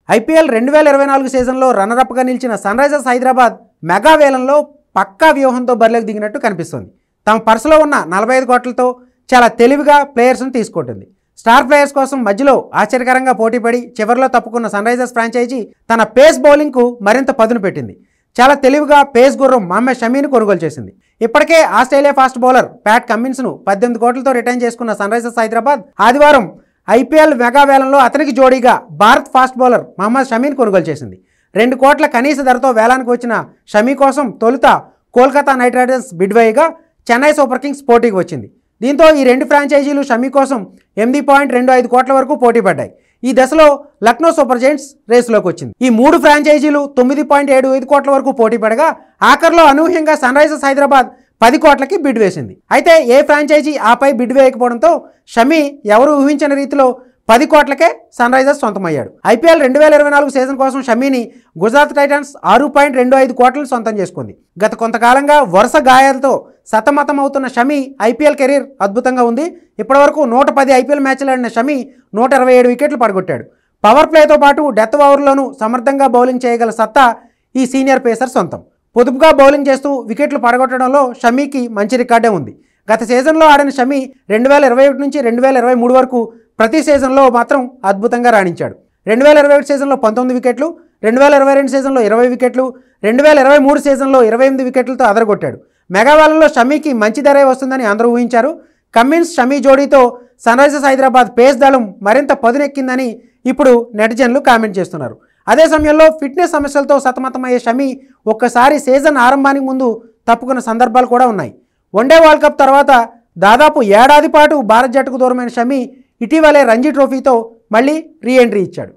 IPL 2024 సీజన్లో రన్నరప్గా నిలిచిన Sunrisers Hyderabad mega వేలంలో పక్కా వ్యూహంతో బరిలోకి దిగినట్టు కనిపిస్తుంది. తమ పర్సులో ఉన్న 45 కోట్లతో చాలా తెలివిగా ప్లేయర్స్ను తీసుకుంటుంది. స్టార్ ప్లేయర్స్ కోసం మధ్యలో ఆశ్చర్యకరంగా పోటీపడి చివరిలో తప్పుకున్న సన్రైజర్స్ ఫ్రాంచైజీ తన పేస్ బౌలింగ్కు మరింత పదును పెట్టింది. చాలా తెలివిగా పేస్ గుర్రం మహమ్మద్ షమీని కొనుగోలు చేసింది. ఇప్పటికే ఆస్ట్రేలియా ఫాస్ట్ బౌలర్ ప్యాట్ కమ్మిన్స్ను 18 కోట్లతో రిటైన్ చేసుకున్న సన్రైజర్స్ హైదరాబాద్ ఆదివారం ఐపీఎల్ మెగా వేలంలో అతనికి జోడీగా భారత్ ఫాస్ట్ బౌలర్ మహమ్మద్ షమీని కొనుగోలు చేసింది. 2 కోట్ల కనీస ధరతో వేలానికి వచ్చిన షమీ కోసం తొలుత కోల్కతా నైట్ రైడర్స్ బిడ్వేగా చెన్నై సూపర్ కింగ్స్ పోటీకి వచ్చింది. దీంతో ఈ 2 ఫ్రాంచైజీలు షమీ కోసం 8.25 కోట్ల వరకు పోటీ పడ్డాయి. ఈ దశలో లక్నో సూపర్ జైంట్స్ రేసులోకి వచ్చింది. ఈ 3 ఫ్రాంచైజీలు 9.75 కోట్ల వరకు పోటీ పడగా ఆఖరిలో అనూహ్యంగా సన్రైజర్స్ హైదరాబాద్ 10 కోట్లకి బిడ్ వేసింది. అయితే ఏ ఫ్రాంచైజీ ఆపై బిడ్ వేయకపోవడంతో షమీ ఎవరు ఊహించిన రీతిలో 10 కోట్లకే సన్రైజర్స్ సొంతమయ్యాడు. ఐపీఎల్ 2024 సీజన్ కోసం షమీని గుజరాత్ టైటన్స్ 6.25 కోట్లను సొంతం చేసుకుంది. గత కొంతకాలంగా వరుస గాయాలతో సతమతమవుతున్న షమీ ఐపీఎల్ కెరీర్ అద్భుతంగా ఉంది. ఇప్పటివరకు 110 ఐపీఎల్ మ్యాచ్లు ఆడిన షమీ 127 వికెట్లు పడగొట్టాడు. పవర్ ప్లేతో పాటు డెత్ ఓవర్లోనూ సమర్థంగా బౌలింగ్ చేయగల సత్తా ఈ సీనియర్ పేసర్ సొంతం. పొదుపుగా బౌలింగ్ చేస్తూ వికెట్లు పడగొట్టడంలో షమీకి మంచి రికార్డే ఉంది. గత సీజన్లో ఆడిన షమీ 2021 నుంచి 2023 వరకు ప్రతి సీజన్లో మాత్రం అద్భుతంగా రాణించాడు. 2021 సీజన్లో 19 వికెట్లు, 2022 సీజన్లో 20 వికెట్లు, 2023 సీజన్లో 28 వికెట్లతో అదరగొట్టాడు. మెగావేలంలో షమీకి మంచి ధరే వస్తుందని అందరూ ఊహించారు. కమ్మిన్స్ షమీ జోడీతో సన్రైజర్స్ హైదరాబాద్ పేస్ దళం మరింత పదునెక్కిందని ఇప్పుడు నెటిజన్లు కామెంట్ చేస్తున్నారు. అదే సమయంలో ఫిట్నెస్ సమస్యలతో సతమతమయ్యే షమీ ఒక్కసారి సీజన్ ఆరంభానికి ముందు తప్పుకున్న సందర్భాలు కూడా ఉన్నాయి. వన్డే వరల్డ్ కప్ తర్వాత దాదాపు ఏడాది పాటు భారత్ జట్టుకు దూరమైన షమీ ఇటీవలే రంజీ ట్రోఫీతో మళ్ళీ రీ ఎంట్రీ ఇచ్చాడు.